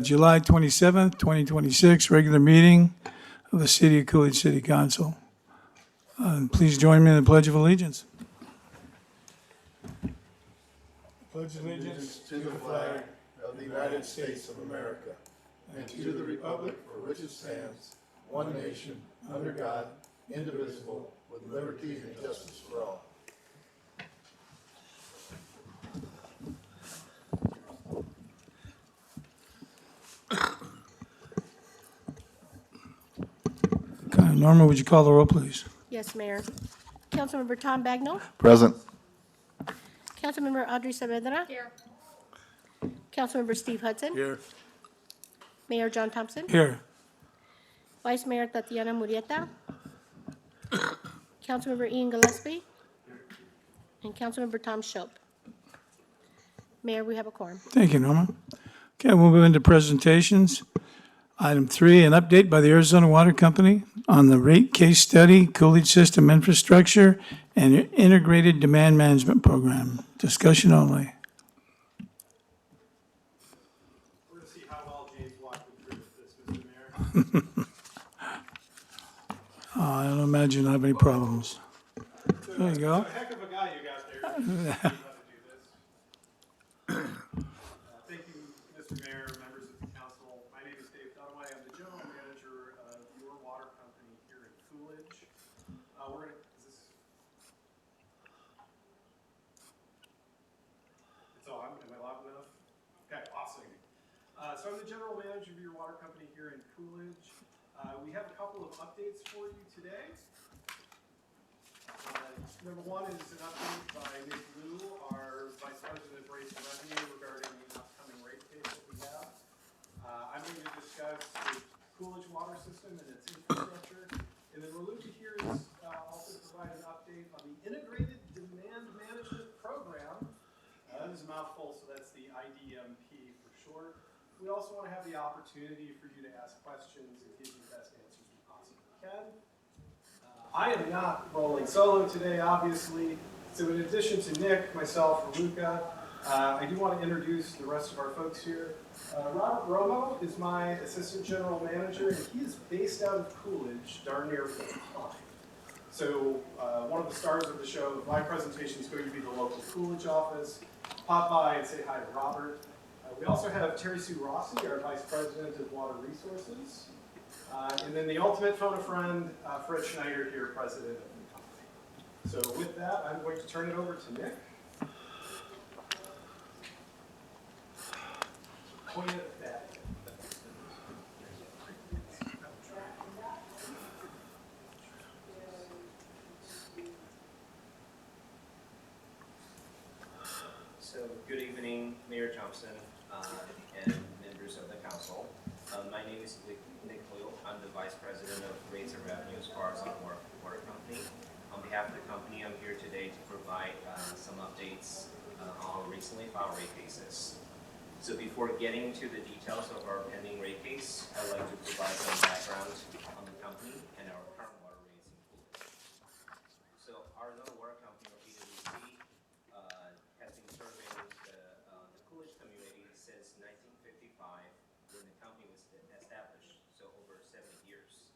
July 27th, 2026, regular meeting of the City of Coolidge City Council. Please join me in the Pledge of Allegiance. Pledge allegiance To the flag of the United States of America and to the republic for which it stands, one nation, under God, indivisible, with liberty and justice for all. Norma, would you call the roll, please? Yes, Mayor. Councilmember Tom Bagnell. Present. Councilmember Audrey Saavedra. Here. Councilmember Steve Hudson. Here. Mayor John Thompson. Here. Vice Mayor Tatiana Murrieta. Councilmember Ian Gillespie. And Councilmember Tom Shope. Mayor, we have a quorum. Thank you, Norma. Okay, we'll move into presentations. Item 3, an update by the Arizona Water Company on the rate case study, Coolidge System Infrastructure, and Integrated Demand Management Program. Discussion only. We're going to see how well James walked through this, Mr. Mayor. I don't imagine I have any problems. There you go. It's a heck of a guy you got there. to see how to do this. Thank you, Mr. Mayor, members of the council. My name is Dave Dunaway. I'm the general manager of your water company here in Coolidge. We're going to, am I loud enough? Okay, awesome. So I'm the general manager of your water company here in Coolidge. We have a couple of updates for you today. Number one is an update by Nick Liu, our Vice President of Rates and Revenue, regarding the upcoming rate case that we have. I'm going to discuss the Coolidge water system and its infrastructure. And then Raluca here is also provide an update on the Integrated Demand Management Program. That is a mouthful, so that's the IDMP for short. We also want to have the opportunity for you to ask questions and give you the best answers we possibly can. I am not rolling solo today, obviously. So in addition to Nick, myself, Raluca, I do want to introduce the rest of our folks here. Robert Romo is my assistant general manager, and he is based out of Coolidge, darn near full-time. So one of the stars of the show, my presentation is going to be the local Coolidge office. Pop by and say hi to Robert. We also have Terry Sue Rossi, our vice president of water resources. And then the ultimate phone-a-friend, Fred Schneider here, president of the company. So with that, I'm going to turn it over to Nick. Point it at that. So good evening, Mayor Thompson and members of the council. My name is Nick Liu. I'm the Vice President of Rates and Revenues for Arizona Water Company. On behalf of the company, I'm here today to provide some updates on recently filed rate cases. So before getting into the details of our pending rate case, I'd like to provide some background on the company and our current water rates in Coolidge. So Arizona Water Company, or AWC, has been serving the Coolidge community since 1955, when the company was established, so over 70 years.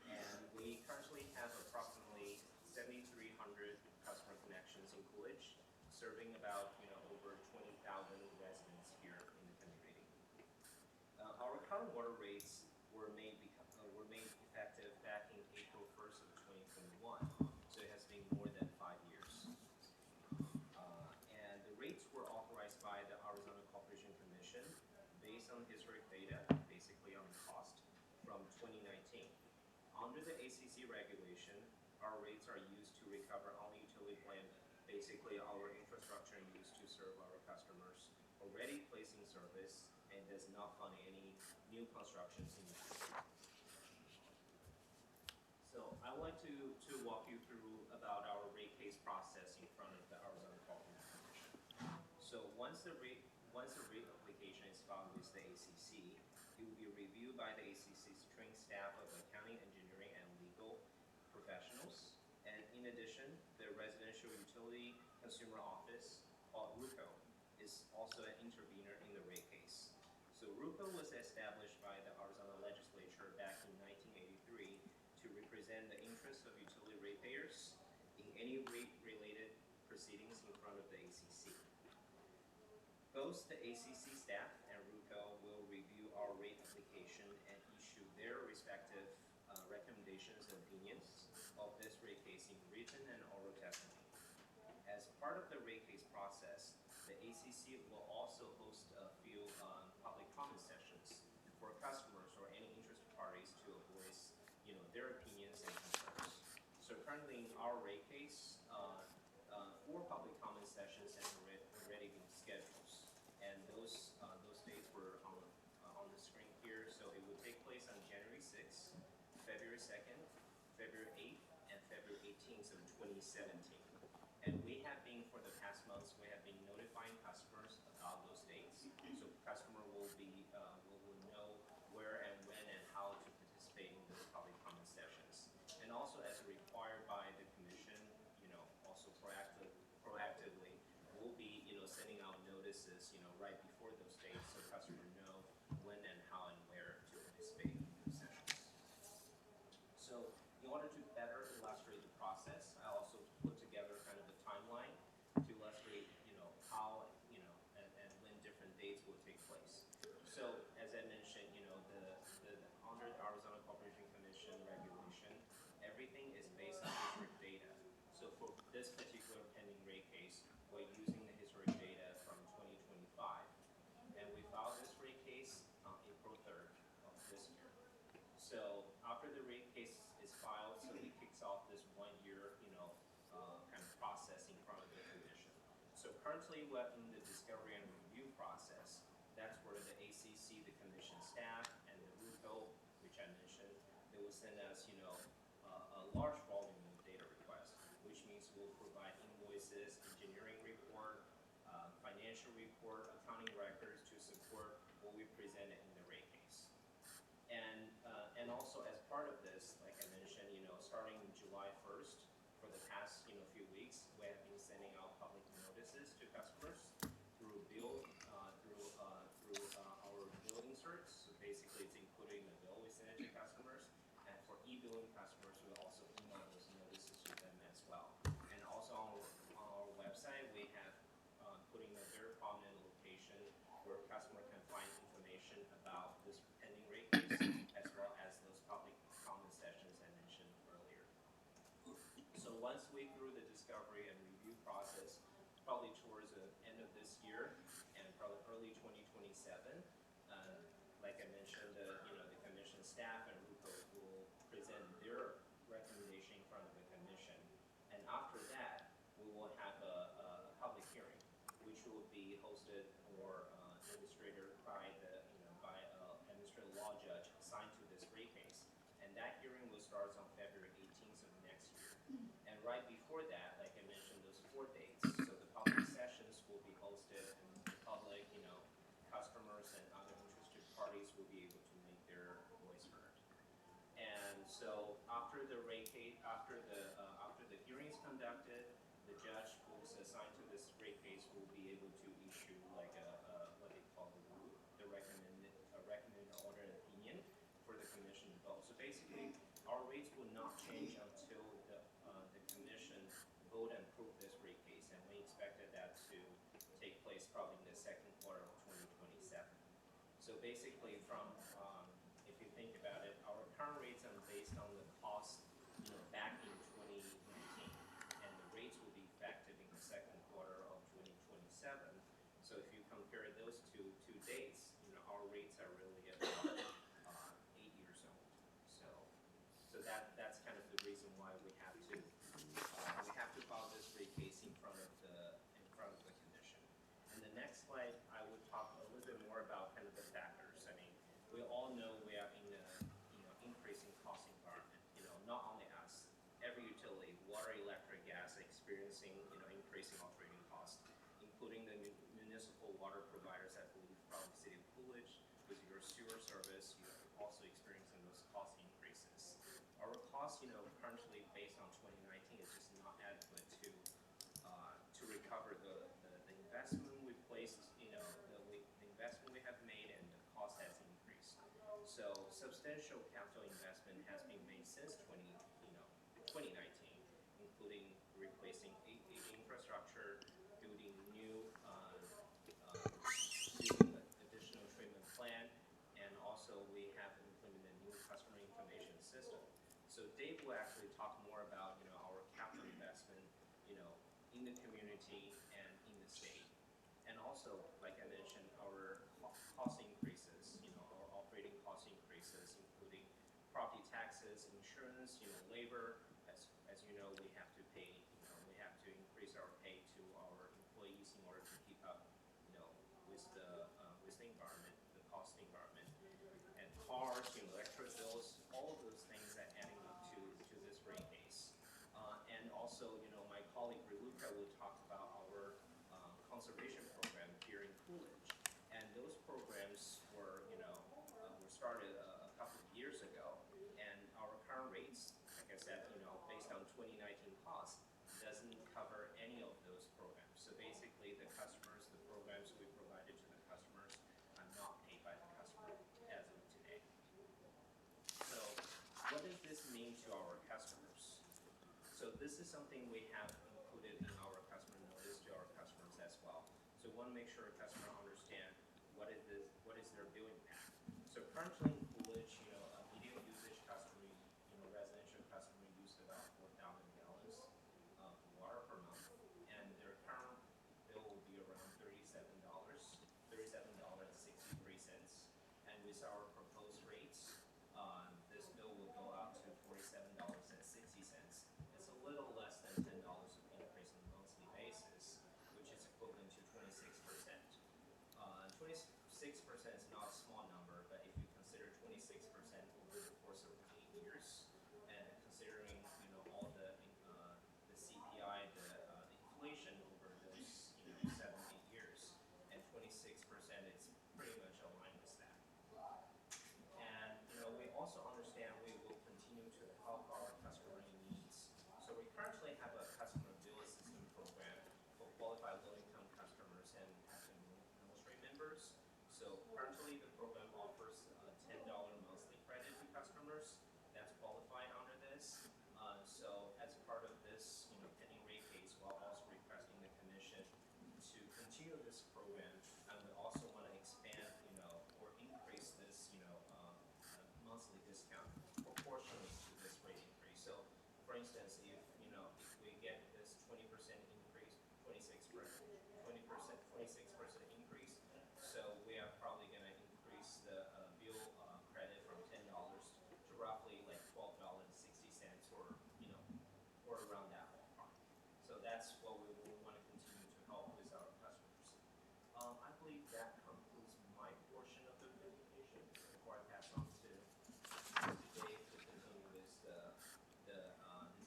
And we currently have approximately 7,300 customer connections in Coolidge, serving about over 20,000 residents here in the community. Our current water rates were made effective back in April 1st of 2021, so it has been more than 5 years. And the rates were authorized by the Arizona Corporation Commission based on historic data, basically on the cost from 2019. Under the ACC regulation, our rates are used to recover only utility plan, basically our infrastructure used to serve our customers already placed in service, and does not fund any new constructions in the future. So I would like to walk you through about our rate case process in front of the Arizona Corporation Commission. So once the rate application is filed with the ACC, it will be reviewed by the ACC's trained staff of accounting, engineering, and legal professionals. And in addition, the Residential Utility Consumer Office, called RUCO, is also an intervener in the rate case. So RUCO was established by the Arizona legislature back in 1983 to represent the interests of utility ratepayers in any rate-related proceedings in front of the ACC. Both the ACC staff and RUCO will review our rate application and issue their respective recommendations and opinions of this rate case in written and oral testimony. As part of the rate case process, the ACC will also host a few public comment sessions for customers or any interested parties to voice, their opinions and concerns. So currently in our rate case, 4 public comment sessions have already been scheduled, and those dates were on the screen here. So it will take place on January 6th, February 2nd, February 8th, and February 18th of 2017. And we have been, for the past months, we have been notifying customers about those dates. So customer will know where and when and how to participate in those public comment sessions. And also, as required by the commission, also proactively, we'll be, sending out notices, right before those dates, so customers know when and how and where to participate in those sessions. So, in order to better illustrate the process, I also put together kind of a timeline to illustrate, how, and when different dates will take place. So, as I mentioned, under the Arizona Corporation Commission regulation, everything is based on historic data. So for this particular pending rate case, we're using the historic data from 2025. And we filed this rate case on April 3rd of this year. So after the rate case is filed, so it kicks off this 1 year, kind of process in front of the commission. So currently we're in the discovery and review process. That's where the ACC, the commission staff, and the RUCO, which I mentioned, they will send us, a large volume of data requests, which means we'll provide invoices, engineering report, financial report, accounting records to support what we presented in the rate case. And also as part of this, like I mentioned, starting July 1st, for the past few weeks, we have been sending out public notices to customers through our bill inserts. So basically, it's including the bill we send it to customers, and for e-billing customers, we also email those notices to them as well. And also on our website, we have putting a very prominent location where a customer can find information about this pending rate case, as well as those public comment sessions I mentioned earlier. So once we through the discovery and review process, probably towards the end of this year and probably early 2027, like I mentioned, the commission staff and RUCO will present their recommendation in front of the commission, and after that, we will have a public hearing, which will be hosted or administrated by administrative law judge assigned to this rate case, and that hearing will start on February 18th of next year. And right before that, like I mentioned, those 4 dates, so the public sessions will be hosted, and the public, customers and other interested parties will be able to make their voice heard. And so after the rate case, after the hearing is conducted, the judge who is assigned to this rate case will be able to issue like what they call the recommended order and opinion for the commission to vote. So basically, our rates will not change until the commission vote and approve this rate case, and we expected that to take place probably in the second quarter of 2027. So basically, from if you think about it, our current rates are based on the cost, back in 2019, and the rates will be effective in the second quarter of 2027. So if you compare those two dates, our rates are really about 8 years old. So that's kind of the reason why we have to file this rate case in front of the commission. In the next slide, I would talk a little bit more about kind of the factors. I mean, we all know we are in a increasing cost environment. Not only us, every utility, water, electric, gas, experiencing increasing operating costs, including the municipal water providers. I believe probably the city of Coolidge, with your sewer service, you're also experiencing those cost increases. Our costs, currently based on 2019, is just not adequate to recover the investment we placed, the investment we have made and the cost that substantial capital investment has been made since 2019, including replacing aging infrastructure, building new, building an additional treatment plant, and also we have implemented a new customer information system. So Dave will actually talk more about, our capital investment, in the community and in the state. And also, like I mentioned, our cost increases, our operating cost increases, including property taxes, insurance, labor. As you know, we have to pay, we have to increase our pay to our employees in order to keep up, with the environment, the cost environment. And cars, electric bills, all of those things that adding up to this rate case. And also, my colleague Reluca will talk about our conservation program here in Coolidge. And those programs were, were started a couple of years ago. And our current rates, like I said, based on 2019 costs, doesn't cover any of those programs. So basically, the programs we provided to the customers are not paid by the customer as of today. So what does this mean to our customers? So this is something we have included in our customer notice to our customers as well. So we want to make sure a customer understand what is their bill impact. So currently in Coolidge, a medium usage customer, residential customer uses about 4,000 gallons of water per month, and their current bill will be around $37.63. And with our proposed rates, this bill will go up to $47.60. It's a little less than $10 of increase on a monthly basis, which is equivalent to 26%. 26% is not a small number, but if you consider 26% over the course of 8 years, and considering all the CPI, the inflation over those 7-8 years, and 26% is pretty much aligned with that. And we also understand we will continue to help our customer needs. So we currently have a customer bill assistance program for qualified low-income customers and active military members. So currently the program offers a $10 monthly credit to customers that's qualified under this. So as part of this pending rate case, we're also requesting the commission to continue this program, and we also want to expand or increase this monthly discount proportionally to this rate increase. So for instance, if we get this 20% increase, 26% increase, so we are probably going to increase the bill credit from $10 to roughly like $12.60 or around that ballpark. So that's what we will want to continue to help with our customers. I believe that concludes my portion of the presentation. Before I pass on to Dave to continue with the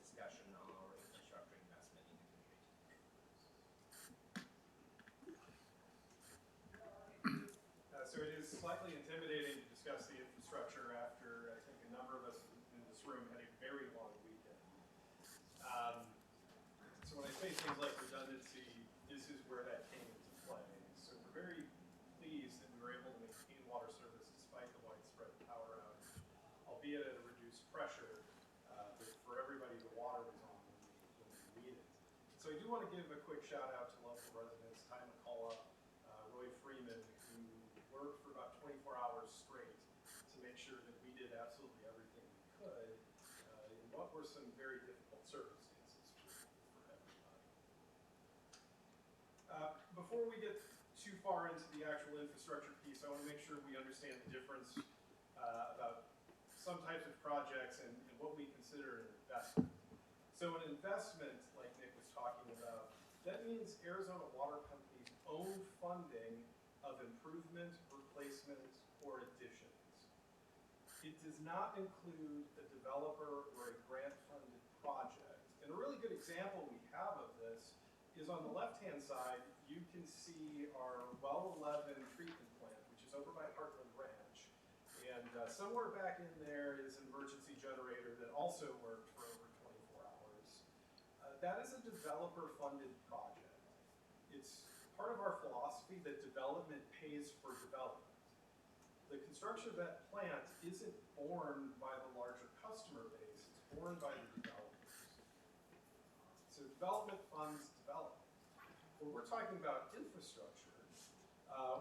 discussion on our infrastructure investment in the community. So it is slightly intimidating to discuss the infrastructure after I think a number of us in this room had a very long weekend. So when I say things like redundancy, this is where that came into play. So we're very pleased that we were able to maintain water service despite the widespread power outage, albeit at a reduced pressure, but for everybody the water was on when we needed it. So I do want to give a quick shout out to local residents, Ty McCullough, Roy Freeman, who worked for about 24 hours straight to make sure that we did absolutely everything we could in what were some very difficult circumstances for everybody. Before we get too far into the actual infrastructure piece, I want to make sure we understand the difference about some types of projects and what we consider an investment. So an investment, like Nick was talking about, that means Arizona Water Company's own funding of improvement, replacement, or additions. It does not include a developer or a grant-funded project. And a really good example we have of this is on the left-hand side, you can see our Well 11 treatment plant, which is over by Heartland Ranch. And somewhere back in there is an emergency generator that also worked for over 24 hours. That is a developer-funded project. It's part of our philosophy that development pays for development. the construction of that plant isn't borne by the larger customer base, it's borne by the developers. So development funds development. When we're talking about infrastructure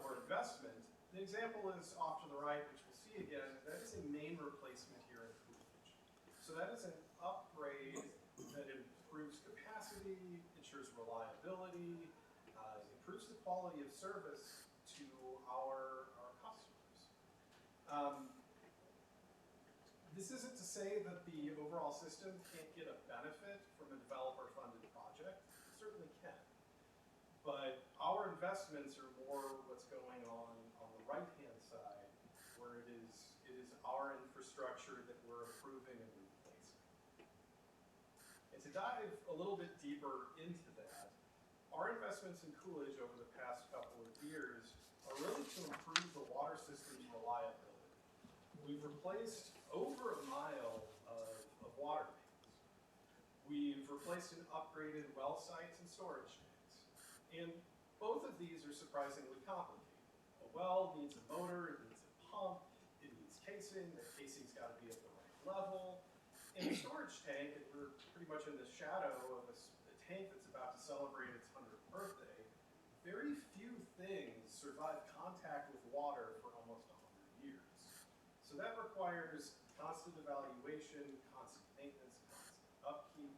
or investment, the example is off to the right, which we'll see again, that is a main replacement here in Coolidge. So that is an upgrade that improves capacity, ensures reliability, improves the quality of service to our customers. This isn't to say that the overall system can't get a benefit from a developer-funded project. It certainly can. But our investments are more what's going on the right-hand side, where it is our infrastructure that we're improving and replacing. And to dive a little bit deeper into that, our investments in Coolidge over the past couple of years are really to improve the water system's reliability. We've replaced over a mile of water mains. We've replaced and upgraded well sites and storage tanks. And both of these are surprisingly complicated. A well needs a motor, it needs a pump, it needs casing, the casing's got to be at the right level. And a storage tank, and we're pretty much in the shadow of a tank that's about to celebrate its 100th birthday, very few things survive contact with water for almost 100 years. So that requires constant evaluation, constant maintenance, constant upkeep.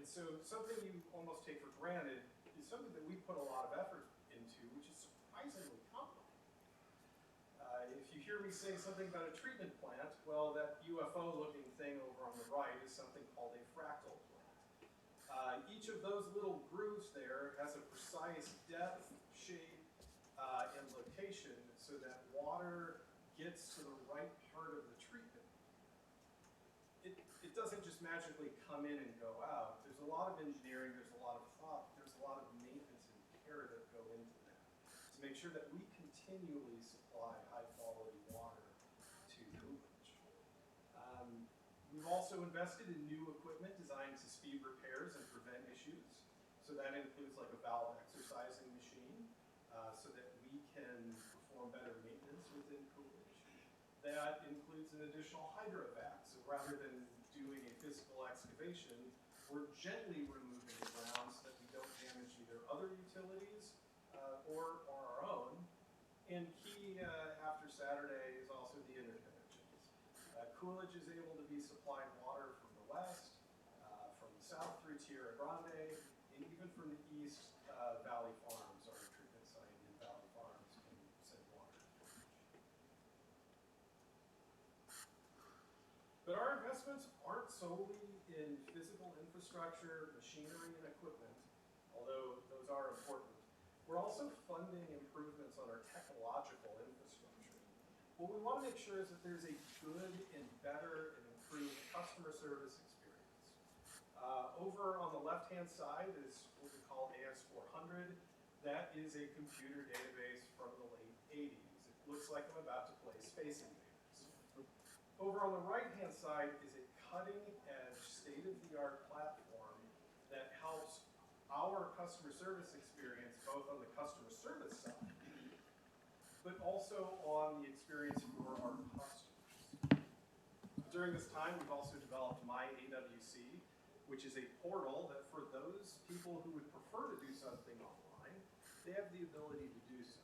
And so something you almost take for granted is something that we put a lot of effort into, which is surprisingly complicated. If you hear me say something about a treatment plant, well, that UFO-looking thing over on the right is something called a fractal plant. Each of those little grooves there has a precise depth, shape, and location so that water gets to the right part of the treatment. It doesn't just magically come in and go out. There's a lot of engineering, there's a lot of thought, there's a lot of maintenance and care that go into that to make sure that we continually supply high quality water to Coolidge. We've also invested in new equipment designed to speed repairs and prevent issues. So that includes like a valve exercising machine so that we can perform better maintenance within Coolidge. That includes an additional hydrovac. So rather than doing a physical excavation, we're gently removing the ground so that we don't damage either other utilities or our own. And key after Saturday is also the interconnections. Coolidge is able to be supplied water from the west, from the south through Tierra Grande, and even from the east, Valley Farms, our treatment site in Valley Farms, can send water. But our investments aren't solely in physical infrastructure, machinery, and equipment, although those are important. We're also funding improvements on our technological infrastructure. What we want to make sure is that there's a good and better and improved customer service experience. Over on the left-hand side is what we call AS400. That is a computer database from the late 80s. It looks like I'm about to play Space Invaders. Over on the right-hand side is a cutting-edge, state-of-the-art platform that helps our customer service experience, both on the customer service side, but also on the experience for our customers. During this time, we've also developed My AWC, which is a portal that for those people who would prefer to do something online, they have the ability to do so.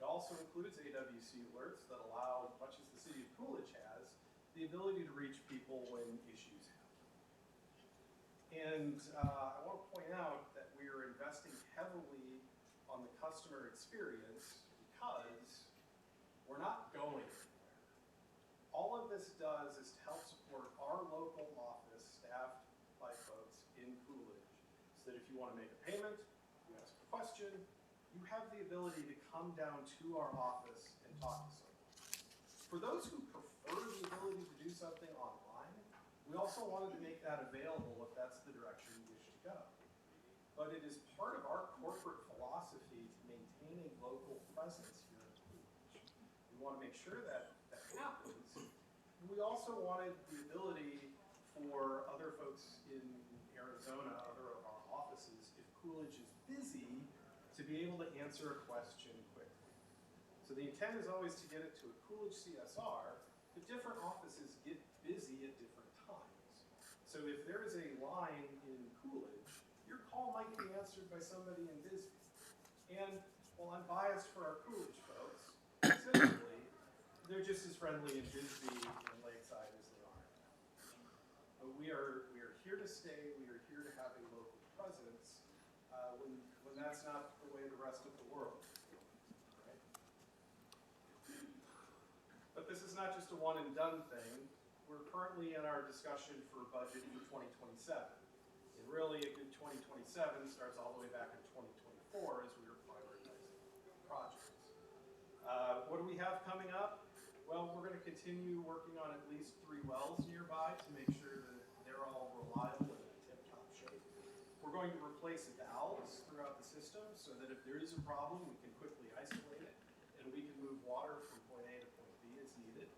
It also includes AWC alerts that allow, much as the city of Coolidge has, the ability to reach people when issues happen. And I want to point out that we are investing heavily on the customer experience because we're not going anywhere. All of this does is to help support our local office staffed by folks in Coolidge, so that if you want to make a payment, you ask a question, you have the ability to come down to our office and talk to someone. For those who prefer the ability to do something online, we also wanted to make that available if that's the direction you wish to go. But it is part of our corporate philosophy to maintain a local presence here in Coolidge. We want to make sure that that happens. And we also wanted the ability for other folks in Arizona, other of our offices, if Coolidge is busy, to be able to answer a question quickly. So the intent is always to get it to a Coolidge CSR, but different offices get busy at different times. So if there is a line in Coolidge, your call might be answered by somebody in Bisbee. And while I'm biased for our Coolidge folks, typically, they're just as friendly in Bisbee and Lakeside as they are. But we are here to stay. We are here to have a local presence when that's not the way the rest of the world. Right? But this is not just a one and done thing. We're currently in our discussion for budget for 2027. And really a good 2027 starts all the way back in 2024 as we are prioritizing projects. What do we have coming up? Well, we're going to continue working on at least 3 wells nearby to make sure that they're all reliable and in tip-top shape. We're going to replace valves throughout the system so that if there is a problem, we can quickly isolate it and we can move water from point A to point B as needed.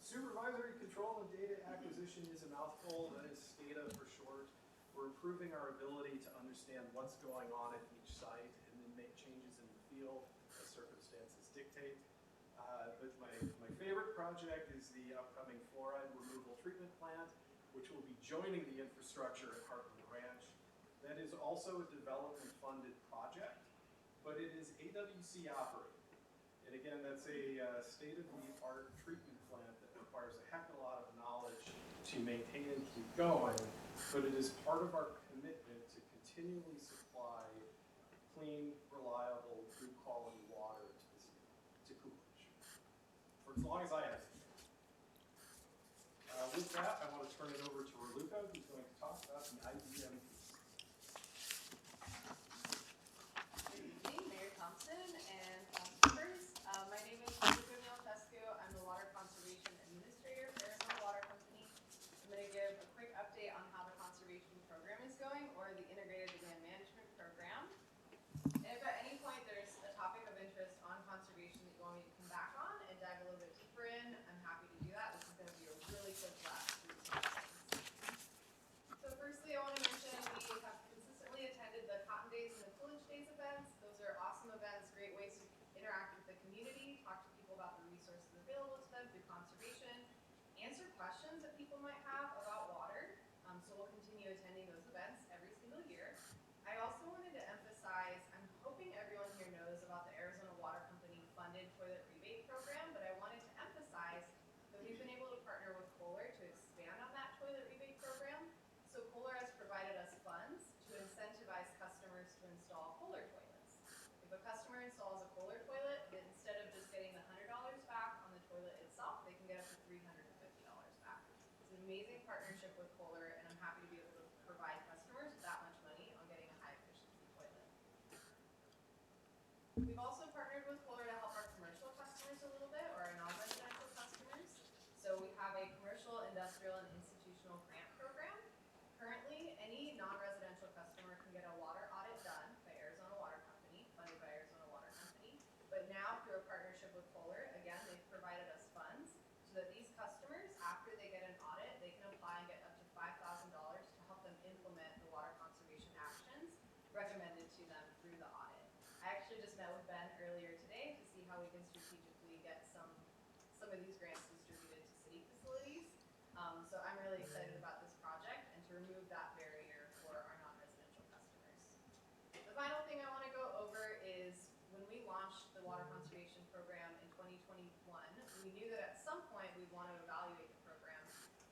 Supervisory control and data acquisition is a mouthful. That is SCADA for short. We're improving our ability to understand what's going on at each site and then make changes in the field as circumstances dictate. But my favorite project is the upcoming fluoride removal treatment plant, which will be joining the infrastructure at Heartland Ranch. That is also a development-funded project, but it is AWC operated. And again, that's a state-of-the-art treatment plant that requires a heck of a lot of knowledge to maintain and keep going, but it is part of our commitment to continually supply clean, reliable, good quality water to Coolidge for as long as I have it. With that, I want to turn it over to Raluca, who's going to talk about the IBM piece. Good evening, Mayor Thompson and council members. My name is Raluca Neal-Fescu. I'm the Water Conservation Administrator for Arizona Water Company. I'm going to give a quick update on how the conservation program is going, or the Integrated Demand Management Program. And if at any point there's a topic of interest on conservation that you want me to come back on and dive a little bit deeper in, I'm happy to do that. This is going to be a really quick blast through the slides. So firstly, I want to mention we have consistently attended the Cotton Days and the Coolidge Days events. Those are awesome events, great ways to interact with the community, talk to people about the resources available to them through conservation, answer questions that people might have about water. So we'll continue attending those events every single year. I also wanted to emphasize, I'm hoping everyone here knows about the Arizona Water Company funded toilet rebate program, but I wanted to emphasize that we've been able to partner with Kohler to expand on that toilet rebate program. So Kohler has provided us funds to incentivize customers to install Kohler toilets. If a customer installs a Kohler toilet, then instead of just getting the $100 back on the toilet itself, they can get up to $350 back. It's an amazing partnership with Kohler, and I'm happy to be able to provide customers with that much money on getting a high efficiency toilet. We've also partnered with Kohler to help our commercial customers a little bit, or our non-residential customers. So we have a commercial, industrial, and institutional grant program. Currently, any non-residential customer can get a water audit done by Arizona Water Company, funded by Arizona Water Company. But now, through a partnership with Kohler, again, they've provided us funds so that these customers, after they get an audit, they can apply and get up to $5,000 to help them implement the water conservation actions recommended to them through the audit. I actually just met with Ben earlier today to see how we can strategically get some of these grants distributed to city facilities. So I'm really excited about this project and to remove that barrier for our non-residential customers. The final thing I want to go over is when we launched the water conservation program in 2021, we knew that at some point we'd want to evaluate the program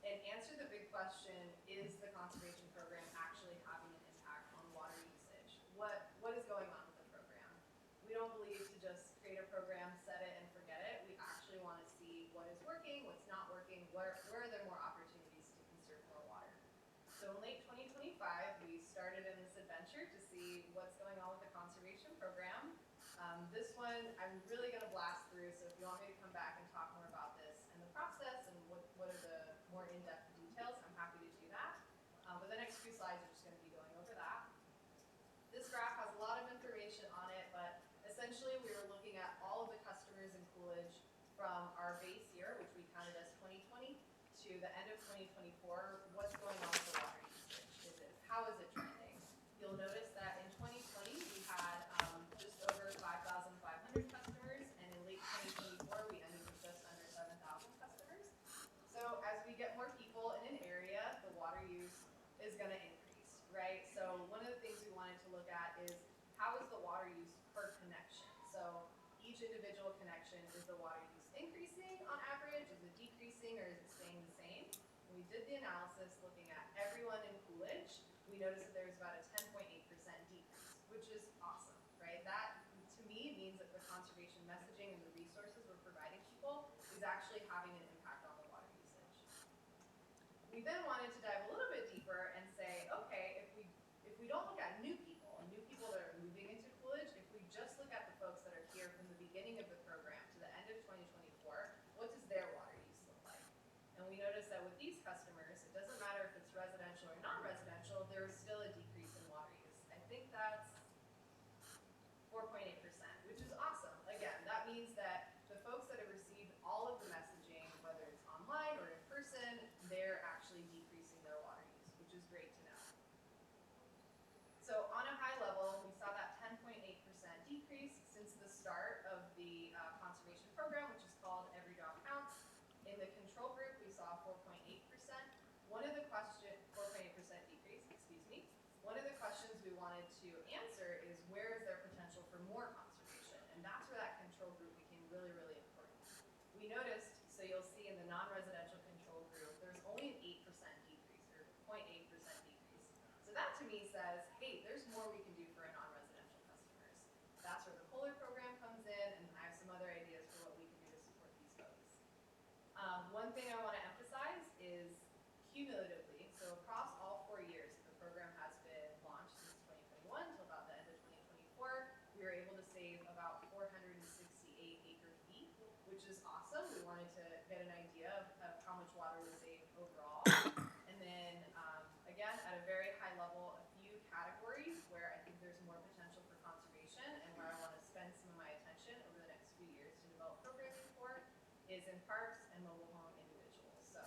and answer the big question, is the conservation program actually having an impact on water usage? What is going on with the program? We don't believe to just create a program, set it and forget it. We actually want to see what is working, what's not working, where are there more opportunities to conserve more water. So in late 2025, we started in this adventure to see what's going on with the conservation program. This one I'm really going to blast through, so if you want me to come back and talk more about this and the process and what are the more in-depth details, I'm happy to do that. But the next few slides are just going to be going over that. This graph has a lot of information on it, but essentially we were looking at all of the customers in Coolidge from our base year, which we counted as 2020, to the end of 2024. What's going on with the water usage? How is it trending? You'll notice that in 2020 we had just over 5,500 customers is gonna increase, right? So one of the things we wanted to look at is how is the water use per connection? So each individual connection, is the water use increasing on average? Is it decreasing, or is it staying the same? When we did the analysis looking at everyone in Coolidge, we noticed that there was about a 10.8% decrease, which is awesome, right? That, to me, means that the conservation messaging and the resources we're providing people is actually having an impact on the water usage. We then wanted to dive a little bit deeper and say, okay, if we don't look at new people that are moving into Coolidge, if we just look at the folks that are here from the beginning of the program to the end of 2024, what does their water use look like? And we noticed that with these customers, it doesn't matter if it's residential or non-residential, there is still a decrease in water use. I think that's 4.8%, which is awesome. Again, that means that the folks that have received all of the messaging, whether it's online or in person, they're actually decreasing their water use, which is great to know. So on a high level, we saw that 10.8% decrease since the start of the conservation program, which is called Every Dog Counts. In the control group, we saw 4.8%. 4.8% decrease, excuse me. One of the questions we wanted to answer is where is there potential for more conservation? And that's where that control group became really, really important. We noticed, so you'll see in the non-residential control group, there's only an 8% decrease, or 0.8% decrease. So that to me says, hey, there's more we can do for our non-residential customers. That's where the Polar program comes in, and I have some other ideas for what we can do to support these folks. One thing I want to emphasize is cumulatively, so across all 4 years the program has been launched since 2021 till about the end of 2024, we were able to save about 468 acre-feet, which is awesome. We wanted to get an idea of how much water we saved overall. And then, again, at a very high level, a few categories where I think there's more potential for conservation and where I want to spend some of my attention over the next few years to develop programming for is in parks and mobile home individuals. So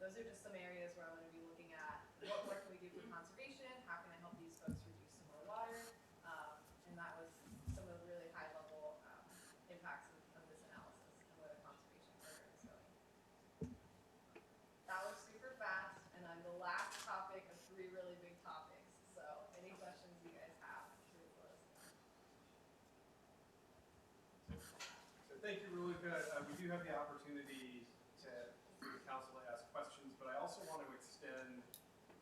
those are just some areas where I'm going to be looking at what more can we do for conservation, how can I help these folks reduce some more water, and that was some of the really high level impacts of this analysis and where the conservation program is going. That was super fast, and I'm the last topic of 3 really big topics, so any questions you guys have to close. So thank you, Raluca. We do have the opportunity for the council to ask questions, but I also want to extend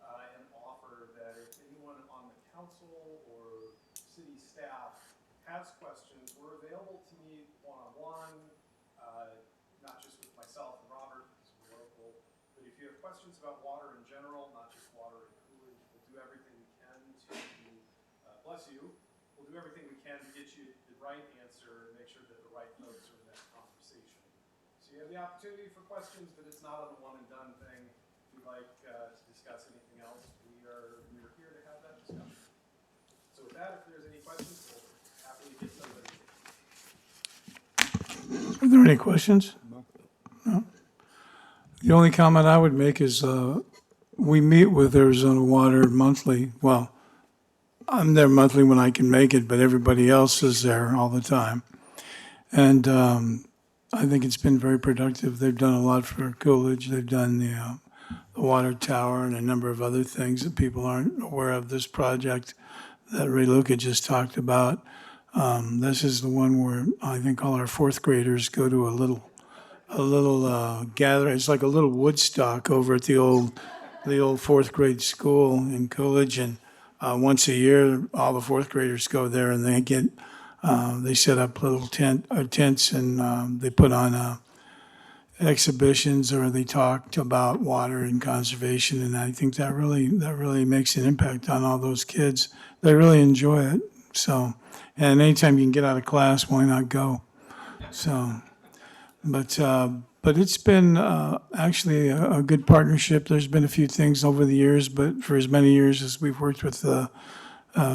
an offer that if anyone on the council or city staff has questions, we're available to meet one-on-one, not just with myself and Robert, because we're local, but if you have questions about water in general, not just water in Coolidge, we'll do everything we can to, bless you, we'll do everything we can to get you the right answer and make sure that the right folks are in that conversation. So you have the opportunity for questions, but it's not a one and done thing. If you'd like to discuss anything else, we are here to have that discussion. So with that, if there's any questions, we'll happily get somebody. Are there any questions? No. The only comment I would make is we meet with Arizona Water monthly. Well, I'm there monthly when I can make it, but everybody else is there all the time. And I think it's been very productive. They've done a lot for Coolidge. They've done the water tower and a number of other things that people aren't aware of. This project that Ray Luca just talked about, this is the one where I think all our 4th graders go to a little gathering. It's like a little Woodstock over at the old 4th grade school in Coolidge, and once a year, all the 4th graders go there, and they set up little tents, and they put on exhibitions, or they talked about water and conservation, and I think that really makes an impact on all those kids. They really enjoy it. So, and anytime you can get out of class, why not go? So, but it's been actually a good partnership. There's been a few things over the years, but for as many years as we've worked with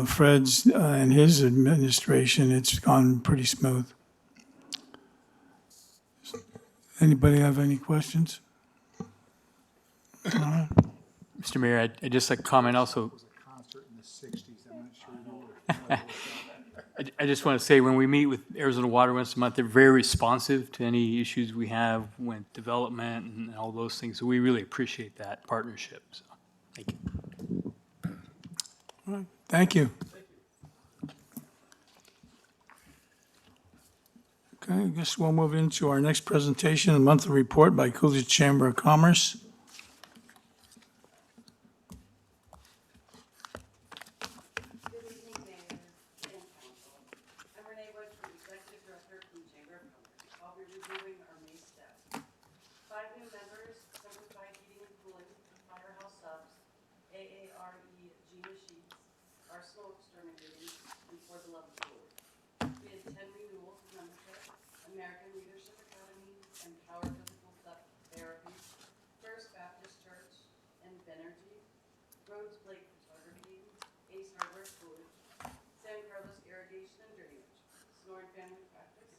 Fred's and his administration, it's gone pretty smooth. Anybody have any questions? Mr. Mayor, I'd just like to comment also. Concert in the 60s, I'm not sure you were familiar with that. I just want to say, when we meet with Arizona Water once a month, they're very responsive to any issues we have with development and all those things. So we really appreciate that partnership. So, thank you. All right, thank you. Okay, I guess we'll move into our next presentation, a monthly report by Coolidge Chamber of Commerce. Good evening, Mayor and Council. I'm Renee Wood, from Executive Director from the Chamber of Commerce. I'll be reviewing our May steps. 5 new members: Simplified Heating and Cooling, Firehouse Subs, AARE Gina Sheets, Arsenal Exterminating, and For the Love of Food. We had 10 renewals of membership: American Leadership Academy, Empower Physical Therapy, First Baptist Church, and Benergy, Rhodes Blake Photography, Ace Hardware Coolidge, San Carlos Irrigation and Drainage, Sonoran Family Practice,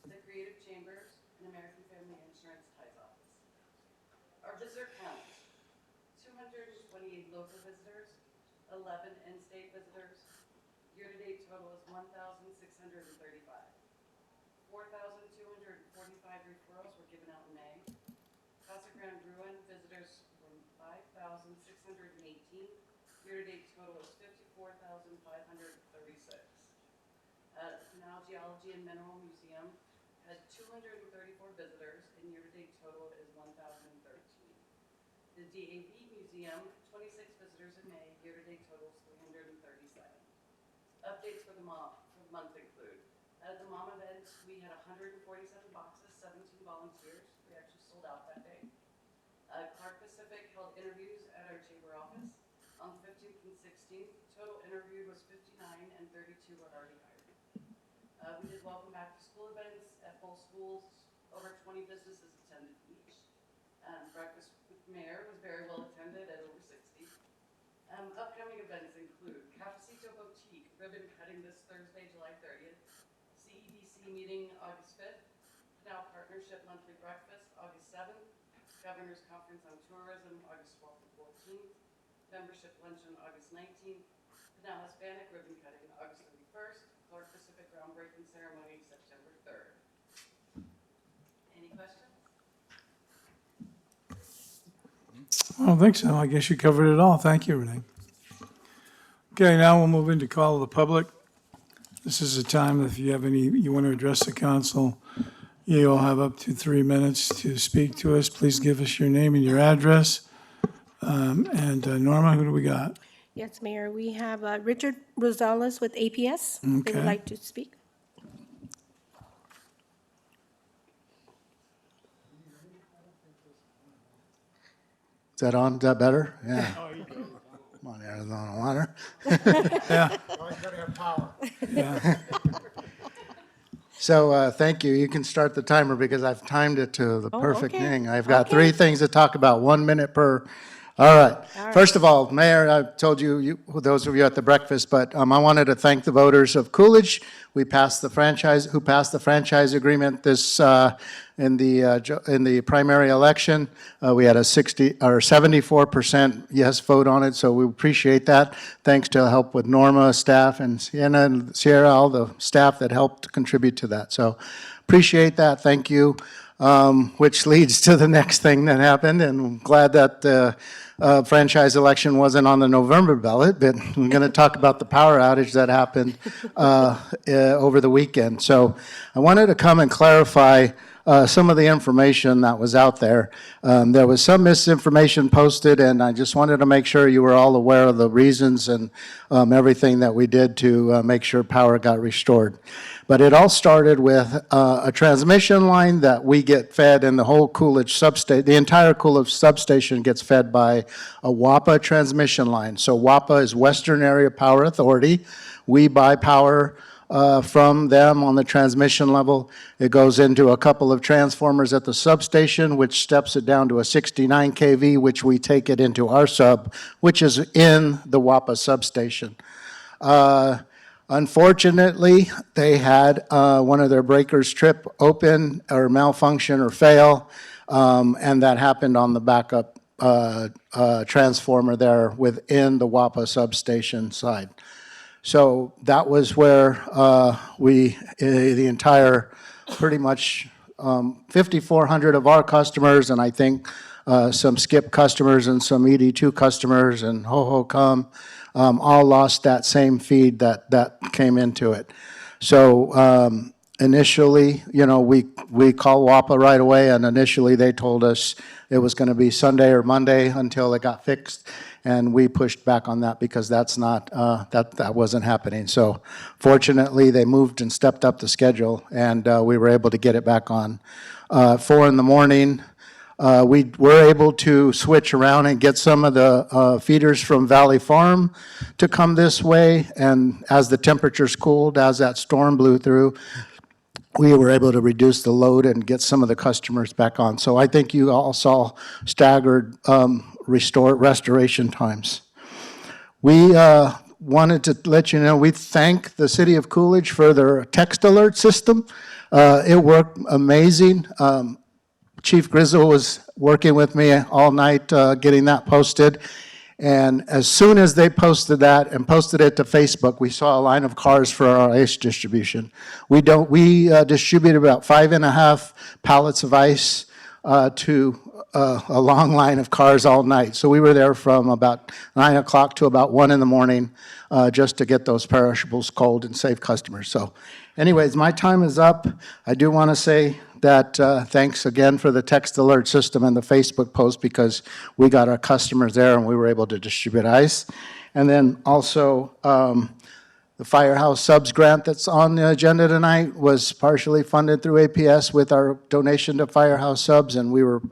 the Creative Chambers, and American Family Insurance Ties Office. Our visitor count: 228 local visitors, 11 in-state visitors. Year-to-date total is 1,635. 4,245 referrals were given out in May. Casa Grande Ruin visitors were 5,618. Year-to-date total is 54,536. The Canal Geology and Mineral Museum had 234 visitors, and year-to-date total is 1,013. The DAV Museum, 26 visitors in May, year-to-date total is 337. Updates for the month include, at the mom event, we had 147 boxes, 17 volunteers. We actually sold out that day. Clark Pacific held interviews at our chamber office on the 15th and 16th. Total interviewed was 59, and 32 were already hired. We did welcome back to school events at both schools. Over 20 businesses attended each. Breakfast with the mayor was very well attended at over 60. Upcoming events include Cafecito Boutique ribbon cutting this Thursday, July 30th. CEDC meeting August 5th. Canal Partnership monthly breakfast August 7th. Governor's Conference on Tourism August 12th and 14th. Membership luncheon August 19th. Canal Hispanic ribbon cutting August 31st. Clark Pacific groundbreaking ceremony September 3rd. Any questions? I don't think so. I guess you covered it all. Thank you, Renee. Okay, now we'll move into call of the public. This is a time if you have you want to address the council, you'll have up to 3 minutes to speak to us. Please give us your name and your address. Norma, who do we got? Yes, Mayor, we have Richard Rosales with APS. They Okay. would like to speak. Is that on? Is that better? Yeah. Come on, Arizona Water. Yeah, Always gotta have power. yeah. So, thank you. You can start the timer because I've timed it to the Oh, perfect okay. thing. I've got Okay. 3 things to talk about, 1 minute per. All right. All right. First of all, Mayor, I told you, those of you at the breakfast, but I wanted to thank the voters of Coolidge. Who passed the franchise agreement this in the primary election. We had a 74% yes vote on it, so we appreciate that. Thanks to help with Norma, staff, and Sienna and Sierra, all the staff that helped contribute to that. So appreciate that. Thank you. Which leads to the next thing that happened, and I'm glad that the franchise election wasn't on the November ballot, but I'm going to talk about the power outage that happened over the weekend. So I wanted to come and clarify some of the information that was out there. There was some misinformation posted, and I just wanted to make sure you were all aware of the reasons and everything that we did to make sure power got restored. But it all started with a transmission line that we get fed, and the whole Coolidge substation, the entire Coolidge substation gets fed by a WAPA transmission line. So WAPA is Western Area Power Authority. We buy power from them on the transmission level. It goes into a couple of transformers at the substation, which steps it down to a 69 kV, which we take it into our sub, which is in the WAPA substation. Unfortunately, they had one of their breakers trip open or malfunction or fail, and that happened on the backup transformer there within the WAPA substation side. So that was where the entire, pretty much 5,400 of our customers, and I think some skip customers and some ED2 customers and ho-ho come, all lost that same feed that came into it. So initially, you know, we called WAPA right away, and initially they told us it was going to be Sunday or Monday until it got fixed, and we pushed back on that because that's not, that wasn't happening. So fortunately, they moved and stepped up the schedule, and we were able to get it back on. 4 in the morning, we were able to switch around and get some of the feeders from Valley Farm to come this way, and as the temperatures cooled, as that storm blew through, we were able to reduce the load and get some of the customers back on. So I think you all saw staggered restoration times. We wanted to let you know, we thank the city of Coolidge for their text alert system. It worked amazing. Chief Grizzle was working with me all night getting that posted. And as soon as they posted that and posted it to Facebook, we saw a line of cars for our ice distribution. We distributed about 5.5 pallets of ice to a long line of cars all night. So we were there from about 9 o'clock to about 1 in the morning just to get those perishables cold and save customers. So anyways, my time is up. I do want to say that thanks again for the text alert system and the Facebook post, because we got our customers there and we were able to distribute ice. And then also the Firehouse Subs grant that's on the agenda tonight was partially funded through APS with our donation to Firehouse Subs, and we were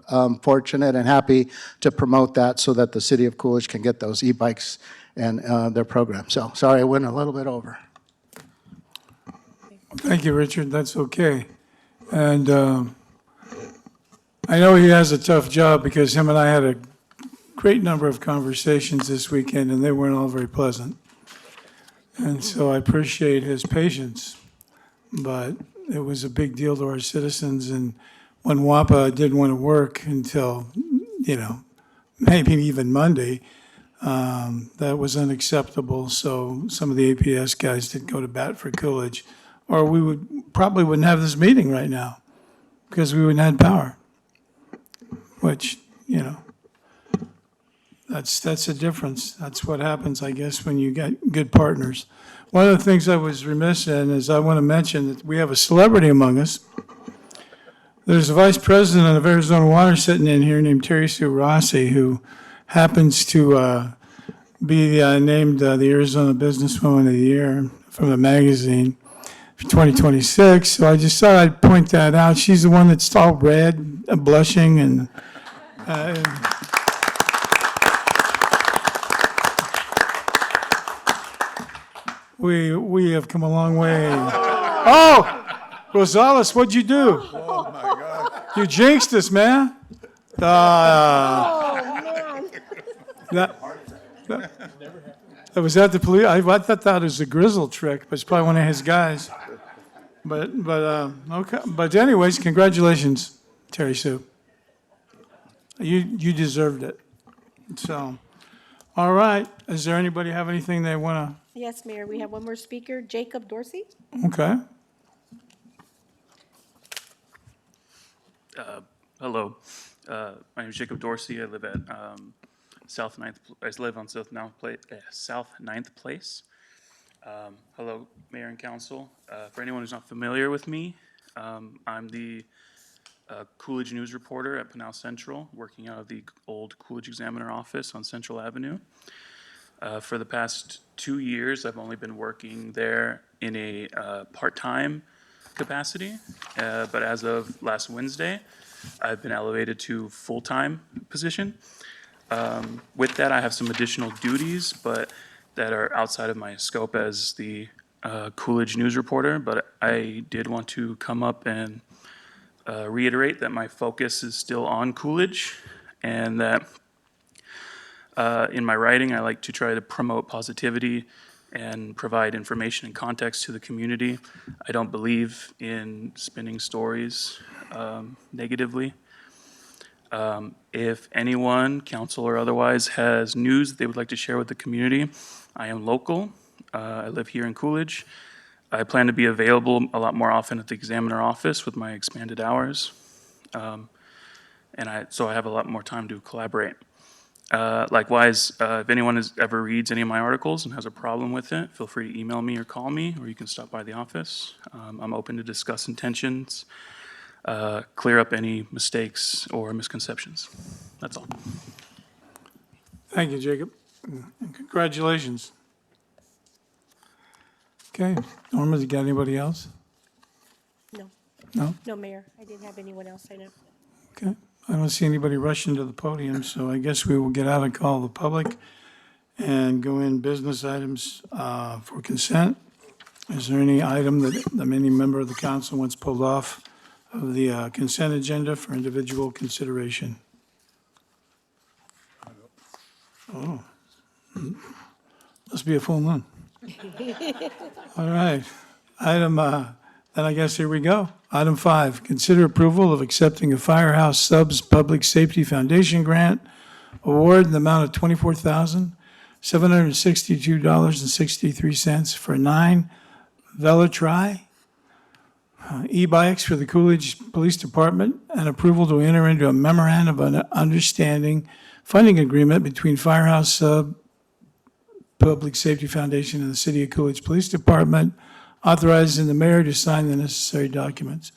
fortunate and happy to promote that so that the city of Coolidge can get those e-bikes and their program. So sorry, I went a little bit over. Thank you, Richard. That's okay. And I know he has a tough job because him and I had a great number of conversations this weekend, and they weren't all very pleasant. And so I appreciate his patience, but it was a big deal to our citizens. And when WAPA didn't want to work until, you know, maybe even Monday, that was unacceptable. So some of the APS guys did go to bat for Coolidge, or we probably wouldn't have this meeting right now because we wouldn't have power, which, you know, that's a difference. That's what happens, I guess, when you got good partners. One of the things I was remiss in is I want to mention that we have a celebrity among us. There's a vice president of Arizona Water sitting in here named Terry Sue Rossi, who happens to be named the Arizona Businesswoman of the Year from the magazine for 2026. So I just thought I'd point that out. She's the one that's all red, blushing, and we have come a long way. Oh, Rosales, what'd you do? Oh, my God. You jinxed us, man. That was at the police. I thought that was a Grizzle trick, but it's probably one of his guys. But okay. But anyways, congratulations, Terry Sue. You deserved it. So, all right. Is there anybody have anything they want Yes, Mayor, we have one more speaker, Jacob Dorsey. to? Okay. Hello, my name is Jacob Dorsey. I live at South 9th. I live on South 9th Place. Hello, Mayor and Council. For anyone who's not familiar with me, I'm the Coolidge news reporter at Pinal Central, working out of the old Coolidge Examiner office on Central Avenue. For the past 2 years, I've only been working there in a part-time capacity, but as of last Wednesday, I've been elevated to full-time position. With that, I have some additional duties, but that are outside of my scope as the Coolidge news reporter. But I did want to come up and reiterate that my focus is still on Coolidge, and that in my writing, I like to try to promote positivity and provide information and context to the community. I don't believe in spinning stories negatively. If anyone, council or otherwise, has news they would like to share with the community, I am local. I live here in Coolidge. I plan to be available a lot more often at the examiner office with my expanded hours. So I have a lot more time to collaborate. Likewise, if anyone ever reads any of my articles and has a problem with it, feel free to email me or call me, or you can stop by the office. I'm open to discuss intentions, clear up any mistakes or misconceptions. That's all. Thank you, Jacob. And congratulations. Okay, Norma, you got anybody else? No, No? no, Mayor, I didn't have anyone else sign up. Okay. I don't see anybody rushing to the podium, so I guess we will get out and call the public and go in business items for consent. Is there any item that any member of the council wants pulled off of the consent agenda for individual consideration? Oh, must be a full moon. All right. Then I guess here we go. Item 5, consider approval of accepting a Firehouse Subs Public Safety Foundation grant award in the amount of $24,762.63 for 9 Velotri e-bikes for the Coolidge Police Department, and approval to enter into a memorandum of understanding funding agreement between Firehouse Sub Public Safety Foundation and the City of Coolidge Police Department, authorizing the mayor to sign the necessary documents.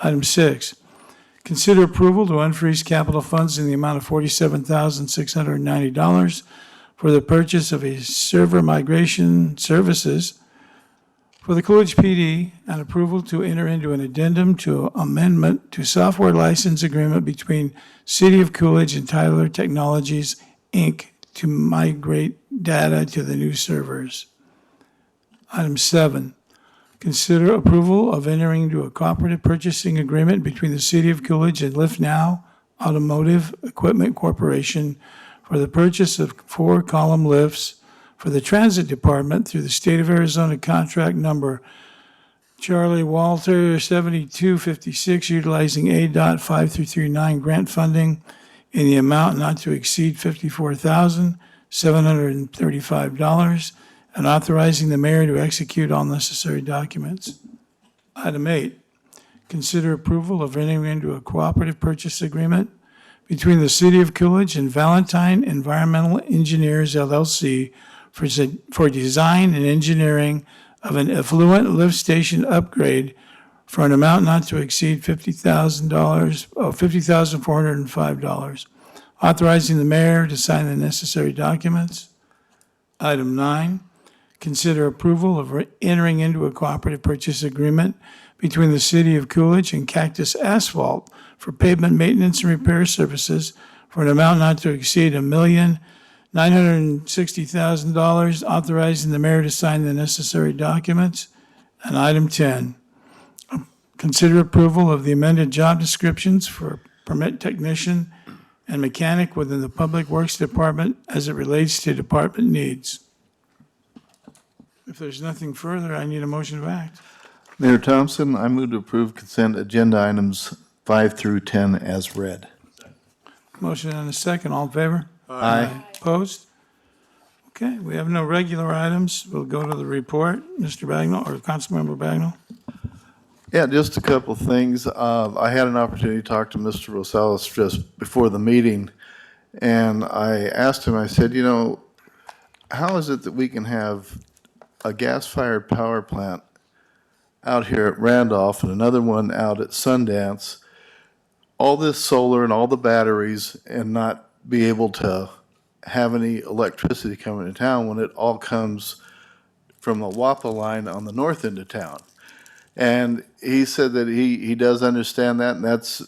Item 6, consider approval to unfreeze capital funds in the amount of $47,690 for the purchase of a server migration services for the Coolidge PD, and approval to enter into an addendum to amendment to software license agreement between City of Coolidge and Tyler Technologies, Inc. to migrate data to the new servers. Item 7, consider approval of entering into a cooperative purchasing agreement between the City of Coolidge and Lift Now Automotive Equipment Corporation for the purchase of 4 column lifts for the Transit Department through the State of Arizona contract number Charlie Walter 7256, utilizing ADOT 5339 grant funding in the amount not to exceed $54,735, and authorizing the mayor to execute all necessary documents. Item 8, consider approval of entering into a cooperative purchase agreement between the City of Coolidge and Valentine Environmental Engineers, LLC, for design and engineering of an effluent lift station upgrade for an amount not to exceed $50,405, authorizing the mayor to sign the necessary documents. Item 9, consider approval of entering into a cooperative purchase agreement between the City of Coolidge and Cactus Asphalt for pavement maintenance and repair services for an amount not to exceed $1,960,000, authorizing the mayor to sign the necessary documents. And item 10, consider approval of the amended job descriptions for permit technician and mechanic within the Public Works Department as it relates to department needs. If there's nothing further, I need a motion to act. Mayor Thompson, I move to approve consent agenda items 5 through 10 as read. Motion and a second. All in favor? Aye. Opposed? Okay, we have no regular items. We'll go to the report. Mr. Bagnall, or Councilmember Bagnall? Yeah, just a couple of things. I had an opportunity to talk to Mr. Rosales just before the meeting, and I asked him, I said, you know, how is it that we can have a gas-fired power plant out here at Randolph and another one out at Sundance, all this solar and all the batteries, and not be able to have any electricity coming to town when it all comes from the WAPA line on the north end of town? And he said that he does understand that, and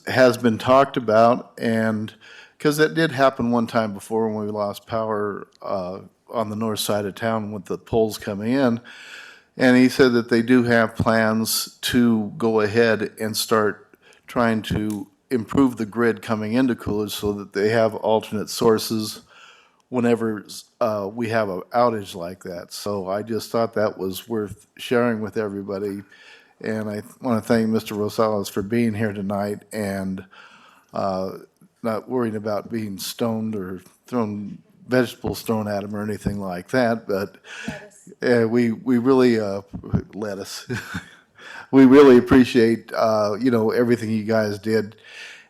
has been talked about, and because that did happen one time before when we lost power on the north side of town with the poles coming in. And he said that they do have plans to go ahead and start trying to improve the grid coming into Coolidge so that they have alternate sources whenever we have an outage like that. So I just thought that was worth sharing with everybody. And I want to thank Mr. Rosales for being here tonight and not worrying about being stoned or vegetable thrown at him or anything like that. But We really, lettuce. We really appreciate, everything you guys did.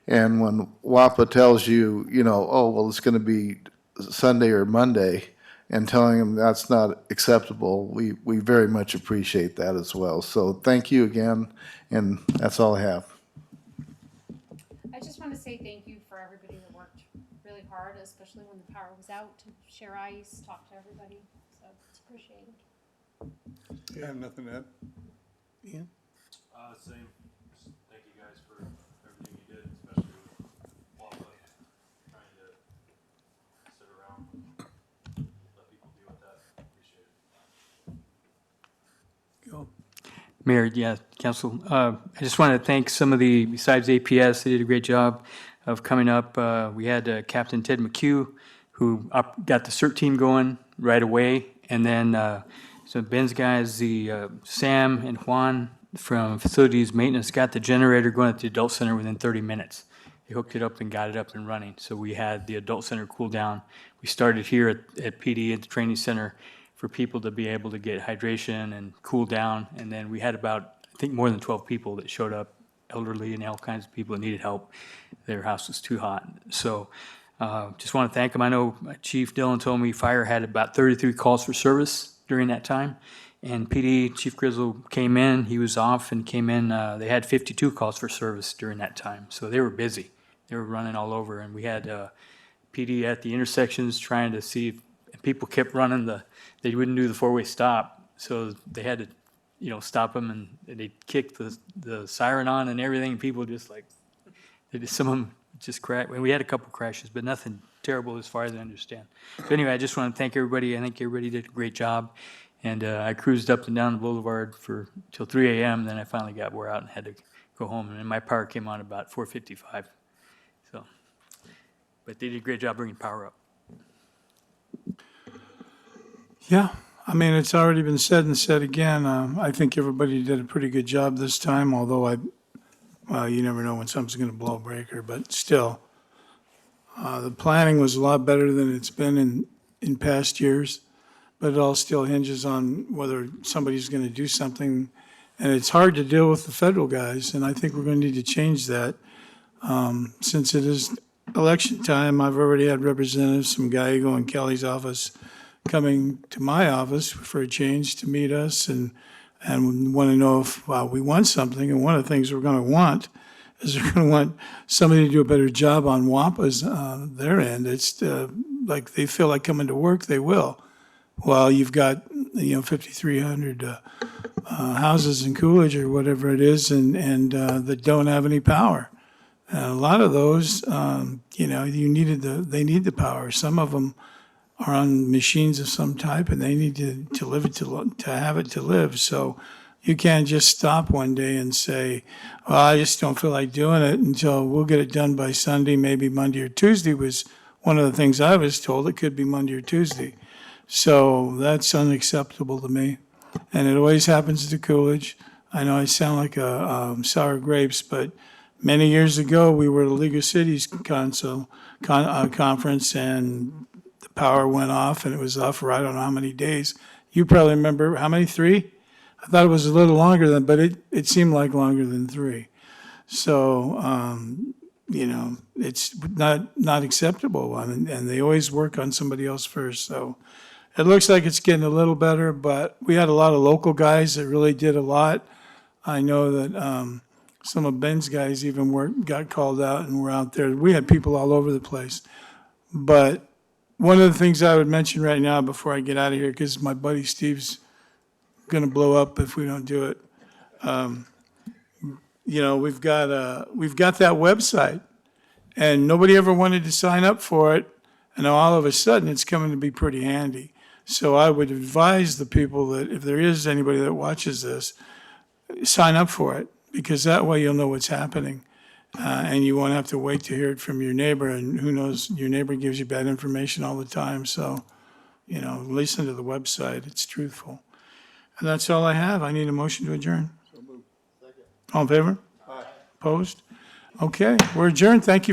And when WAPA tells you, oh, well, it's going to be Sunday or Monday, and telling them that's not acceptable, we very much appreciate that as well. So thank you again, and that's all I have. I just want to say thank you for everybody that worked really hard, especially when the power was out, to share ice, talk to everybody. So it's appreciated. I have nothing to add. Ian? Same. Just thank you guys for everything you did, especially with Wawa trying to sit around, let people deal with that. Appreciate it. Go. Mayor, yeah, council, I just want to thank some of the, besides APS, they did a great job of coming up. We had Captain Ted McHugh, who got the CERT team going right away. And then so Ben's guys, the Sam and Juan from Facilities Maintenance, got the generator going at the adult center within 30 minutes. They hooked it up and got it up and running. So we had the adult center cool down. We started here at PD at the training center for people to be able to get hydration and cool down. And then we had about, I think, more than 12 people that showed up, elderly and all kinds of people that needed help. Their house was too hot. So just want to thank them. I know Chief Dillon told me fire had about 33 calls for service during that time. And PD, Chief Grizzle came in, he was off and came in, they had 52 calls for service during that time. So they were busy. They were running all over. And we had PD at the intersections trying to see if people kept running they wouldn't do the four-way stop. So they had to, stop them, and they kicked the siren on and everything. People just some of them just crashed. We had a couple crashes, but nothing terrible as far as I understand. So anyway, I just want to thank everybody. I think everybody did a great job. And I cruised up and down the boulevard till 3 a.m. Then I finally got wore out and had to go home. And then my power came on about 4:55. So, but they did a great job bringing power up. Yeah, I mean, it's already been said and said again. I think everybody did a pretty good job this time, although you never know when something's going to blow a breaker, but still. The planning was a lot better than it's been in past years, but it all still hinges on whether somebody's going to do something. And it's hard to deal with the federal guys, and I think we're going to need to change that. Since it is election time, I've already had representatives from Gallego and Kelly's office coming to my office for a change to meet us and want to know if we want something. And one of the things we're going to want is we're going to want somebody to do a better job on WAPA's their end. It's like they feel like coming to work, they will. Well, you've got 5,300 houses in Coolidge or whatever it is, and that don't have any power. And a lot of those, they need the power. Some of them are on machines of some type, and they need to live it to have it to live. So you can't just stop one day and say, well, I just don't feel like doing it until we'll get it done by Sunday, maybe Monday or Tuesday was one of the things I was told. It could be Monday or Tuesday. So that's unacceptable to me. And it always happens to Coolidge. I know I sound like a sour grapes, but many years ago, we were at a League of Cities conference, and the power went off, and it was off for I don't know how many days. You probably remember, how many, 3? I thought it was a little longer than, but it seemed like longer than 3. So, it's not acceptable, and they always work on somebody else first. So it looks like it's getting a little better, but we had a lot of local guys that really did a lot. I know that some of Ben's guys even got called out and were out there. We had people all over the place. But one of the things I would mention right now before I get out of here, because my buddy Steve's going to blow up if we don't do it. We've got that website, and nobody ever wanted to sign up for it, and now all of a sudden it's coming to be pretty handy. So I would advise the people that if there is anybody that watches this, sign up for it, because that way you'll know what's happening, and you won't have to wait to hear it from your neighbor, and who knows, your neighbor gives you bad information all the time. So, listen to the website. It's truthful. And that's all I have. I need a motion to adjourn. So moved. Second. All in favor? Aye. Opposed? Okay, we're adjourned. Thank you.